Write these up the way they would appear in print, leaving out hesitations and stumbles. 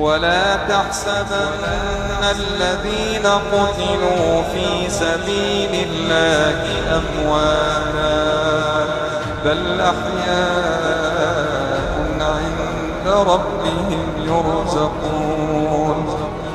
ولا تحسبن الذين قتلوا في سبيل الله أمواتا بل أحياء عند ربهم يرزقون।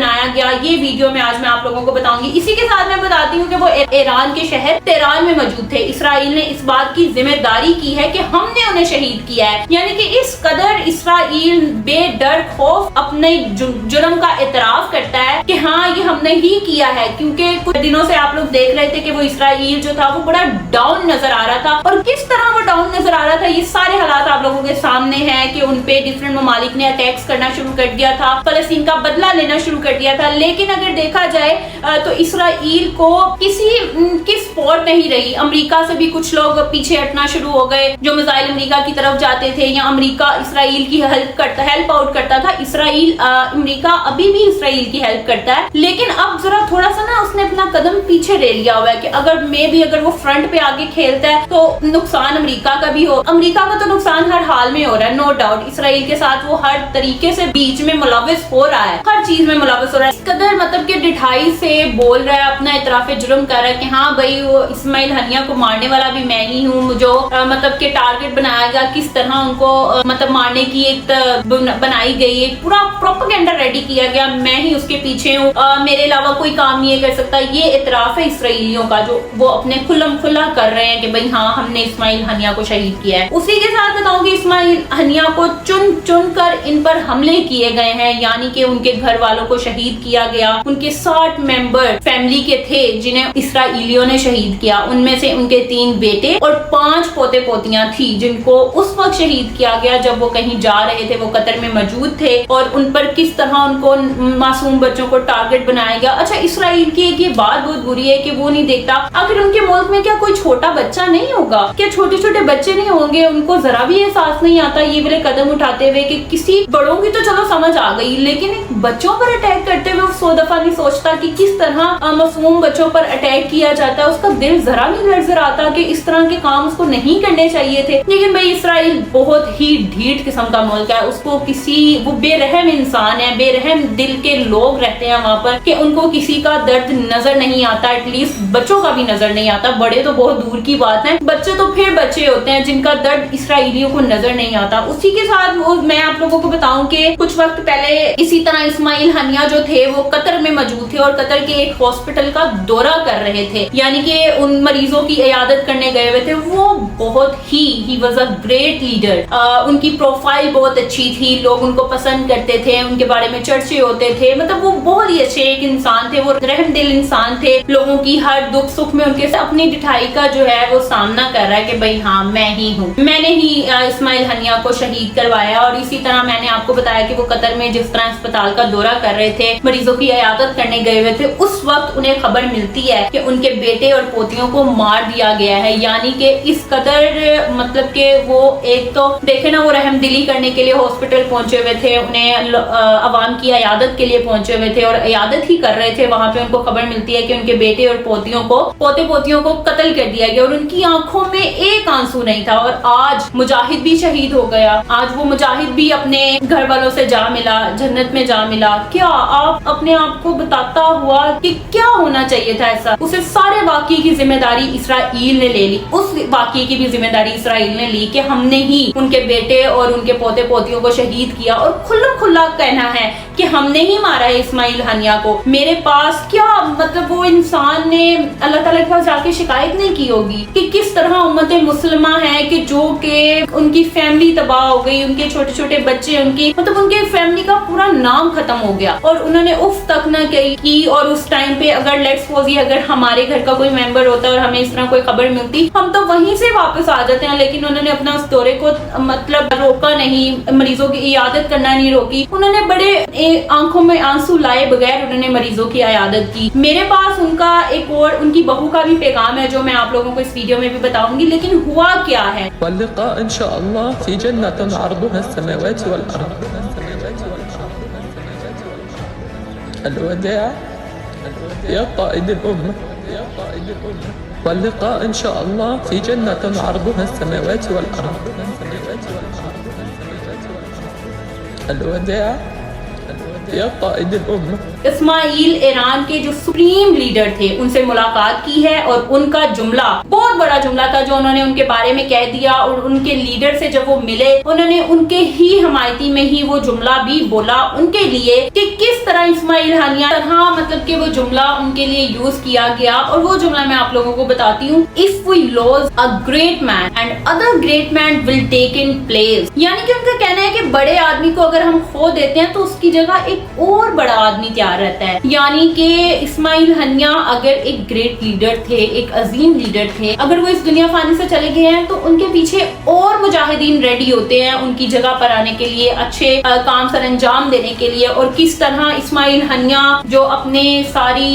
بنایا گیا، یہ ویڈیو میں آج میں آپ لوگوں کو بتاؤں گی۔ اسی کے ساتھ میں بتاتی ہوں کہ وہ ایران کے شہر تہران میں موجود تھے۔ اسرائیل نے اس بات کی ذمہ داری کی ہے کہ ہم نے انہیں شہید کیا ہے، یعنی کہ اس قدر اسرائیل بے ڈر خوف اپنے جرم کا اعتراف کرتا ہے کہ ہاں یہ ہم نے ہی کیا ہے، کیونکہ کچھ دنوں سے آپ لوگ دیکھ رہے تھے کہ وہ اسرائیل جو تھا وہ بڑا ڈاؤن نظر آ رہا تھا، اور کس طرح وہ ڈاؤن نظر آ رہا تھا یہ سارے حالات آپ لوگوں کے سامنے ہیں کہ ان پہ ڈفرینٹ ممالک نے اٹیکس کرنا شروع کر دیا تھا، فلسطین کا بدلہ لینا شروع کر دیا تھا۔ لیکن اگر دیکھا جائے تو اسرائیل کو کسی سپورٹ نہیں رہی۔ امریکہ سے بھی کچھ لوگ پیچھے ہٹنا شروع ہو گئے، جو میزائل امریکہ کی طرف جاتے تھے، یا امریکہ اسرائیل کی ہیلپ آؤٹ کرتا تھا۔ امریکہ ابھی بھی اسرائیل کی ہیلپ کرتا ہے، لیکن اب ذرا تھوڑا سا نا اس نے اپنا قدم پیچھے لے لیا ہوا ہے کہ اگر وہ فرنٹ پہ آگے کھیلتا ہے تو نقصان امریکہ کا بھی ہو۔ امریکہ کا تو نقصان ہر حال میں ہو رہا ہے، نو ڈاؤٹ۔ اسرائیل کے ساتھ وہ ہر طریقے سے بیچ میں ملوث ہو رہا ہے، ہر چیز میں ملوث ہو رہا ہے۔ اس قدر مطلب کہ ڈٹھائی سے بول رہا ہے، اپنا اعتراف جرم کر رہا ہے کہ ہاں بھائی وہ اسماعیل ہنیہ کو مارنے والا بھی میں ہی ہوں، جو مطلب کہ ٹارگٹ بنایا گیا، کس طرح ان کو مطلب مارنے کی ایک بنائی گئی، ایک پورا پروپیگنڈا ریڈی کیا گیا، میں ہی اس کے پیچھے ہوں، میرے علاوہ کوئی کام نہیں کر سکتا۔ یہ اعتراف ہے اسرائیلیوں کا جو وہ اپنے کھلم کھلا کر رہے ہیں کہ بھائی ہاں ہم نے اسماعیل ہنیہ کو شہید کیا ہے۔ اسی کے ساتھ بتاؤں کہ اسماعیل ہنیہ کو چن چن کر ان پر حملے کیے گئے ہیں، یعنی کہ ان کے گھر والوں کو شہید کیا گیا۔ ان کے 60 ممبر فیملی کے تھے جنہیں اسرائیلیوں نے شہید کیا، ان میں سے ان کے 3 بیٹے اور 5 پوتے پوتیاں تھی جن کو اس وقت شہید کیا گیا جب وہ کہیں جا رہے تھے، وہ قطر میں موجود تھے، اور ان پر کس طرح ان کو معصوم بچوں کو ٹارگٹ بنایا گیا۔ اچھا اسرائیل کی ایک یہ بات بہت بری ہے کہ وہ نہیں دیکھتا آخر ان کے ملک میں کیا کوئی چھوٹا بچہ نہیں ہوگا، کیا چھوٹے چھوٹے بچے نہیں ہوں گے، ان کو ذرا بھی احساس نہیں آتا یہ والے قدم اٹھاتے ہوئے کہ کسی بڑوں کی تو چلو سمجھ آ گئی، لیکن بچوں پر اٹیک کرتے ہوئے 100 دفعہ نہیں سوچتا کہ کس طرح معصوم بچوں پر اٹیک کیا جاتا ہے۔ اس کا دل ذرا نہیں لرز آتا کہ اس طرح کے کام اس کو نہیں کرنے چاہیے تھے۔ لیکن بھائی اسرائیل بہت ہی ڈھیٹ قسم کا ملک ہے، اس کو وہ بے رحم انسان ہے، بے رحم دل کے لوگ رہتے ہیں وہاں پر کہ ان کو کسی کا درد نظر نہیں آتا، ایٹ لیسٹ بچوں کا بھی نظر نہیں آتا، بڑے تو بہت دور کی بات ہے، بچے تو پھر بچے ہوتے ہیں جن کا درد اسرائیلیوں کو نظر نہیں آتا۔ اسی کے ساتھ میں آپ لوگوں کو بتاؤں کہ کچھ وقت پہلے اسی طرح اسماعیل ہنیہ جو تھے وہ قطر میں موجود تھے اور قطر کے ایک ہاسپٹل کا دورہ کر رہے تھے، یعنی کہ ان مریضوں کی عیادت کرنے گئے ہوئے تھے۔ وہ بہت ہی واز اے گریٹ لیڈر، ان کی پروفائل بہت اچھی تھی، لوگ ان کو پسند کرتے تھے، ان کے بارے میں چرچے ہوتے تھے، مطلب وہ بہت ہی اچھے ایک انسان تھے، وہ رحم دل انسان تھے، لوگوں کی ہر دکھ سکھ میں ان کے اپنی ڈٹھائی کا جو ہے وہ سامنا کر رہا ہے کہ بھائی ہاں میں ہی ہوں، میں نے ہی اسماعیل ہنیہ کو شہید کروایا۔ اور اسی طرح میں نے آپ کو بتایا کہ وہ قطر میں جس طرح اسپتال کا دورہ کر رہے تھے، مریضوں کی عیادت کرنے گئے ہوئے تھے، اس وقت انہیں خبر ملتی ہے کہ ان کے بیٹے اور پوتیوں کو مار دیا گیا ہے، یعنی کہ اس قدر مطلب کہ وہ ایک تو دیکھیں نا وہ رحم دلی کرنے کے لیے ہاسپٹل پہنچے ہوئے تھے، انہیں عوام کی عیادت کے لیے پہنچے ہوئے تھے اور عیادت ہی کر رہے تھے، وہاں پہ ان کو خبر ملتی ہے کہ ان کے بیٹے اور پوتے پوتیوں کو قتل کر دیا گیا اور ان کی آنکھوں میں ایک آنسو نہیں تھا۔ اور آج مجاہد بھی شہید ہو گیا، آج وہ مجاہد بھی اپنے گھر والوں سے جا ملا، جنت میں جا ملا۔ کیا آپ اپنے آپ کو بتاتا ہوا کہ کیا ہونا چاہیے تھا ایسا؟ اسے سارے واقعے کی ذمہ داری اسرائیل نے لے لی، اس واقعے کی بھی ذمہ داری اسرائیل نے لی کہ ہم نے ہی ان کے بیٹے اور ان کے پوتے پوتیوں کو شہید کیا، اور کھلم کھلا کہنا ہے کہ ہم نے ہی مارا ہے اسماعیل ہنیہ کو۔ میرے پاس کیا مطلب وہ انسان نے اللہ تعالیٰ کے پاس جا کے شکایت نہیں کی ہوگی کہ کس طرح امت مسلمہ ہے کہ جو کہ ان کی فیملی تباہ ہو گئی، ان کے چھوٹے چھوٹے بچے، ان کی مطلب ان کے فیملی کا پورا نام ختم ہو گیا، اور انہوں نے اف تک نہ کی۔ اور اس ٹائم پہ اگر لیٹس سپوز اگر ہمارے گھر کا کوئی ممبر ہوتا اور ہمیں اس طرح کوئی خبر ملتی، ہم تو وہیں سے واپس آ جاتے ہیں، لیکن انہوں نے اپنا اس دورے کو مطلب روکا نہیں، مریضوں کی عیادت کرنا نہیں روکی، انہوں نے بڑے آنکھوں میں آنسو لائے بغیر انہوں نے مریضوں کی عیادت کی۔ میرے پاس ان کا ایک اور ان کی بہو کا بھی پیغام ہے جو میں آپ لوگوں کو اس ویڈیو میں بھی بتاؤں گی، لیکن ہوا کیا ہے۔ واللقاء ان شاء اللہ فی جنت عرضها السماوات والارض۔ الوداع یا قائد الامة، واللقاء ان شاء اللہ فی جنت عرضها السماوات والارض۔ الوداع يا قائد الأمة. اسماعیل ایران کے جو سپریم لیڈر تھے ان سے ملاقات کی ہے اور ان کا جملہ بہت بڑا جملہ تھا جو انہوں نے ان کے بارے میں کہہ دیا، اور ان کے لیڈر سے جب وہ ملے انہوں نے ان کے ہی حمایتی میں ہی وہ جملہ بھی بولا ان کے لیے کہ کس طرح اسماعیل ہانیہ طرح مطلب کہ وہ جملہ ان کے لیے یوز کیا گیا، اور وہ جملہ میں آپ لوگوں کو بتاتی ہوں. If we lose a great man and other great men will take in place. یعنی کہ ان کا کہنا ہے کہ بڑے آدمی کو اگر ہم کھو دیتے ہیں تو اس کی جگہ ایک اور بڑا آدمی تیار رہتا ہے. یعنی کہ اسماعیل ہنیہ اگر ایک گریٹ لیڈر تھے، ایک عظیم لیڈر تھے، اگر وہ اس دنیا فانی سے چلے گئے ہیں تو ان کے پیچھے اور مجاہدین ریڈی ہوتے ہیں ان کی جگہ پر آنے کے لیے، اچھے کام سر انجام دینے کے لیے. اور کس طرح اسماعیل ہنیہ جو اپنے ساری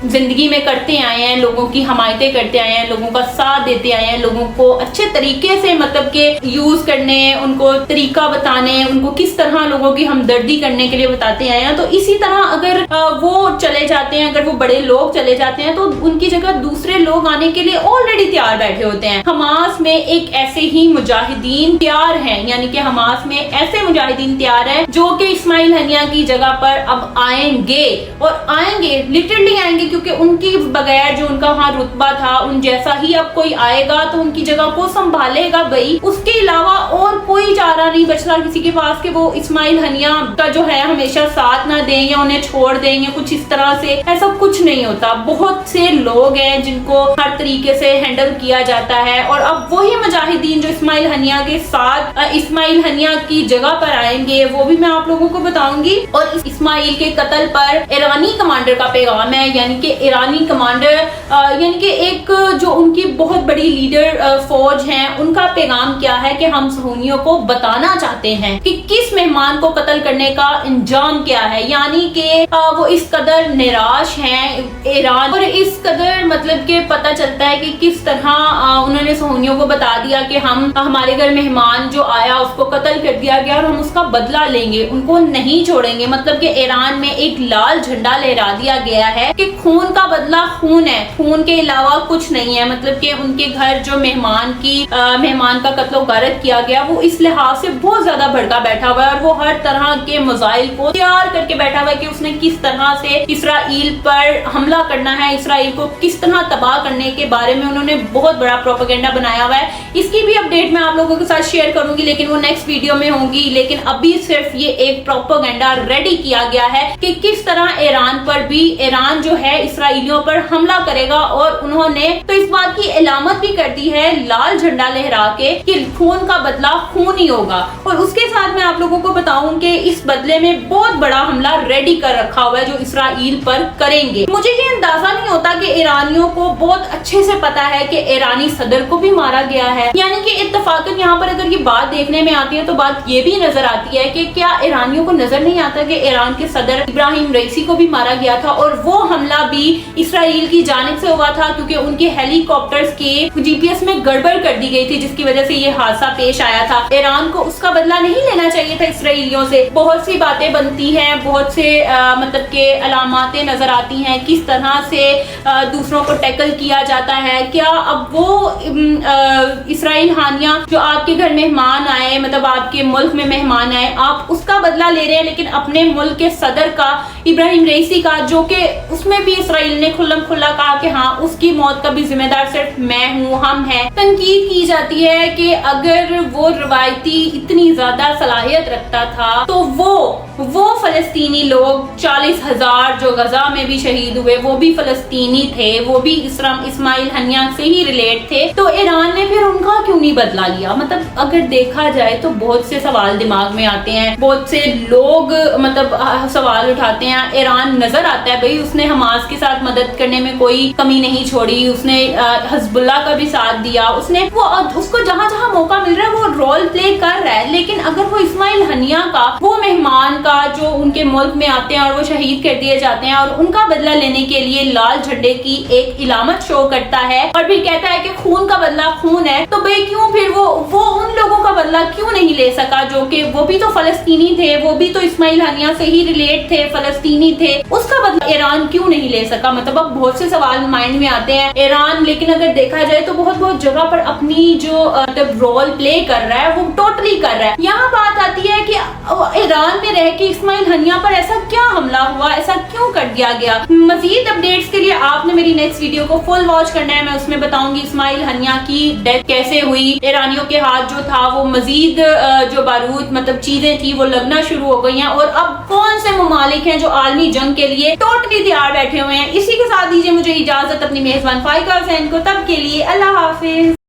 زندگی میں کرتے آئے ہیں، لوگوں کی حمایتیں کرتے آئے ہیں، لوگوں کا ساتھ دیتے آئے ہیں، لوگوں کو اچھے طریقے سے مطلب کہ یوز کرنے، ان کو طریقہ بتانے، ان کو کس طرح لوگوں کی ہمدردی کرنے کے لیے بتاتے آئے ہیں. تو اسی طرح اگر وہ چلے جاتے ہیں، اگر وہ بڑے لوگ چلے جاتے ہیں تو ان کی جگہ دوسرے لوگ آنے کے لیے آلریڈی تیار بیٹھے ہوتے ہیں. حماس میں ایک ایسے ہی مجاہدین تیار ہیں، یعنی کہ حماس میں ایسے مجاہدین تیار ہیں جو کہ اسماعیل ہنیہ کی جگہ پر اب آئیں گے، اور آئیں گے لٹرلی آئیں گے، کیونکہ ان کی بغیر جو ان کا وہاں رتبہ تھا ان جیسا ہی اب کوئی آئے گا تو ان کی جگہ کو سنبھالے گا بھائی. اس کے علاوہ اور کوئی چارہ نہیں بچ رہا کسی کے پاس کہ وہ اسماعیل ہنیہ کا جو ہے ہمیشہ ساتھ نہ دیں یا انہیں چھوڑ دیں یا کچھ اس طرح سے. ایسا کچھ نہیں ہوتا. بہت سے لوگ ہیں جن کو ہر طریقے سے ہینڈل کیا جاتا ہے، اور اب وہی مجاہدین جو اسماعیل ہنیہ کے ساتھ اسماعیل ہنیہ کی جگہ پر آئیں گے وہ بھی میں آپ لوگوں کو بتاؤں گی. اور اسماعیل کے قتل پر ایرانی کمانڈر کا پیغام ہے، یعنی کہ ایرانی کمانڈر یعنی کہ ایک جو ان کی بہت بڑی لیڈر فوج ہیں ان کا پیغام کیا ہے کہ ہم صہیونیوں کو بتانا چاہتے ہیں کہ کس مہمان کو قتل کرنے کا انجام کیا ہے. یعنی کہ وہ اس قدر نراش ہیں ایران، اور اس قدر مطلب کہ پتہ چلتا ہے کہ کس طرح انہوں نے صہیونیوں کو بتا دیا کہ ہمارے گھر مہمان جو آیا اس کو قتل کر دیا گیا اور ہم اس کا بدلہ لیں گے، ان کو نہیں چھوڑیں گے. مطلب کہ ایران میں ایک لال جھنڈا لہرا دیا گیا ہے کہ خون کا بدلہ خون ہے، خون کے علاوہ کچھ نہیں ہے. مطلب کہ ان کے گھر جو مہمان کا قتل و غارت کیا گیا وہ اس لحاظ سے بہت زیادہ بھڑکا بیٹھا ہوا ہے، اور وہ ہر طرح کے مزائل کو تیار کر کے بیٹھا ہوا ہے کہ اس نے کس طرح سے اسرائیل پر حملہ کرنا ہے، اسرائیل کو کس طرح تباہ کرنے کے بارے میں انہوں نے بہت بڑا پروپیگنڈا بنایا ہوا ہے. اس کی بھی اپڈیٹ میں آپ لوگوں کے ساتھ شیئر کروں گی لیکن وہ نیکسٹ ویڈیو میں ہوگی. لیکن ابھی صرف یہ ایک پروپیگنڈا ریڈی کیا گیا ہے کہ کس طرح ایران پر بھی، ایران جو ہے اسرائیلیوں پر حملہ کرے گا، اور انہوں نے تو اس بات کی علامت بھی کر دی ہے لال جھنڈا لہرا کے کہ خون کا بدلہ خون ہی ہوگا. اور اس کے ساتھ میں آپ لوگوں کو بتاؤں کہ اس بدلے میں بہت بڑا حملہ ریڈی کر رکھا ہوا ہے جو اسرائیل پر کریں گے. مجھے یہ اندازہ نہیں ہوتا کہ ایرانیوں کو بہت اچھے سے پتا ہے کہ ایرانی صدر کو بھی مارا گیا ہے. یعنی کہ اتفاقاً یہاں پر اگر یہ بات دیکھنے میں آتی ہے تو بات یہ بھی نظر آتی ہے کہ کیا ایرانیوں کو نظر نہیں آتا کہ ایران کے صدر ابراہیم رئیسی کو بھی مارا گیا تھا، اور وہ حملہ بھی اسرائیل کی جانب سے ہوا تھا کیونکہ ان کے ہیلی کاپٹرز کے GPS میں گڑبڑ کر دی گئی تھی جس کی وجہ سے یہ حادثہ پیش آیا تھا. ایران کو اس کا بدلہ نہیں لینا چاہیے تھا اسرائیلیوں سے. بہت سی باتیں بنتی ہیں، بہت سے مطلب کہ علاماتیں نظر آتی ہیں کس طرح سے دوسروں کو ٹیکل کیا جاتا ہے. کیا اب وہ اسرائیل ہانیہ جو آپ کے گھر مہمان آئے، مطلب آپ کے ملک میں مہمان آئے، آپ اس کا بدلہ لے رہے ہیں لیکن اپنے ملک کے صدر کا، ابراہیم رئیسی کا، جو کہ اس میں بھی اسرائیل نے کھلم کھلا کہا کہ ہاں اس کی موت کا بھی ذمہ دار صرف میں ہوں، ہم ہیں. تنقید کی جاتی ہے کہ اگر وہ روایتی اتنی زیادہ صلاحیت رکھتا تھا تو وہ فلسطینی لوگ 40,000 جو غزہ میں بھی شہید ہوئے وہ بھی فلسطینی تھے، وہ بھی اسماعیل ہنیہ سے ہی ریلیٹ تھے، تو ایران نے پھر ان کا کیوں نہیں بدلا لیا؟ مطلب اگر دیکھا جائے تو بہت سے سوال دماغ میں آتے ہیں، بہت سے لوگ مطلب سوال اٹھاتے ہیں. ایران نظر آتا ہے بھئی اس نے حماس کے ساتھ مدد کرنے میں کوئی کمی نہیں چھوڑی، اس نے حزب اللہ کا بھی ساتھ دیا، اس کو جہاں جہاں موقع مل رہا ہے وہ رول پلے کر رہا ہے. لیکن اگر وہ اسماعیل ہنیہ کا، وہ مہمان کا جو ان کے ملک میں آتے ہیں اور وہ شہید کر دیے جاتے ہیں اور ان کا بدلہ لینے کے لیے لال جھنڈے کی ایک علامت شو کرتا ہے اور پھر کہتا ہے کہ خون کا بدلہ خون ہے، تو بھئی کیوں پھر وہ ان لوگوں کا بدلہ کیوں نہیں لے سکا جو کہ وہ بھی تو فلسطینی تھے، وہ بھی تو اسماعیل ہنیہ سے ہی ریلیٹ تھے، فلسطینی تھے، اس کا بدلہ ایران کیوں نہیں لے سکا؟ مطلب اب بہت سے سوال مائنڈ میں آتے ہیں. ایران لیکن اگر دیکھا جائے تو بہت جگہ پر اپنی جو رول پلے کر رہا ہے وہ ٹوٹلی کر رہا ہے. یہاں بات آتی ہے کہ ایران میں رہ کہ اسماعیل ہنیہ پر ایسا کیا حملہ ہوا, ایسا کیوں کر دیا گیا. مزید اپڈیٹس کے لیے آپ نے میری نیکسٹ ویڈیو کو فل واچ کرنا ہے. میں اس میں بتاؤں گی اسماعیل ہنیہ کی ڈیتھ کیسے ہوئی, ایرانیوں کے ہاتھ جو تھا وہ مزید جو بارود مطلب چیزیں تھی وہ لگنا شروع ہو گئی ہیں, اور اب کون سے ممالک ہیں جو عالمی جنگ کے لیے ٹوٹلی تیار بیٹھے ہوئے ہیں. اسی کے ساتھ دیجیے مجھے اجازت اپنی میزبان فائقہ حسین کو. تب کے لیے اللہ حافظ.